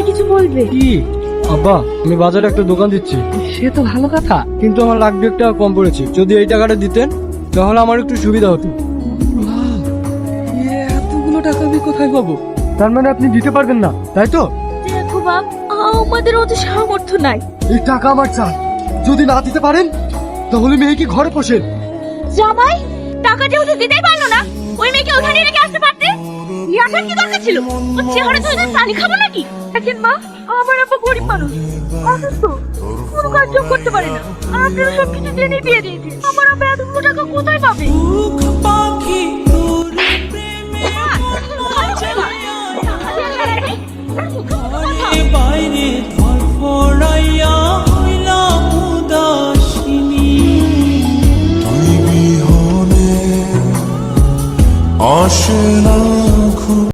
কিছু বলবে। কি আব্বা, আমি বাজারে একটা দোকান দিচ্ছি। সে তো ভালো কথা। কিন্তু আমার লাখ 2 টাকা কম পড়েছে, যদি এই টাকাটা দিতেন তাহলে আমার একটু সুবিধা হতো। এতগুলো টাকা আমি কোথায় পাবো? তার মানে আপনি দিতে পারবেন না, তাই তো? দেখো বাপ, আমাদের অত সামর্থ্য নাই। এই টাকা আমার চাই, যদি না দিতে পারেন তাহলে মেয়েকে ঘরে পোষেন। জামাই, টাকা যেহেতু দিতেই পারলো না, ওই মেয়েকে ওখানে রেখে আসতে পারতে। ইয়াটার কি দরকার ছিল? ওর চেহারা তো ওদের পানি খাবো নাকি? দেখেন মা, আমার আব্বা গরিব মানুষ, অসুস্থ, কোনো কাজ করতে পারে না। আপনারা সবকিছু জেনে বিয়ে দিয়েছে। আমার আব্বা এতগুলো টাকা কোথায় পাবে? বাইরে ধরফড়াইয়া হইলাম উদাসিনী, তুই বিহনে আসে না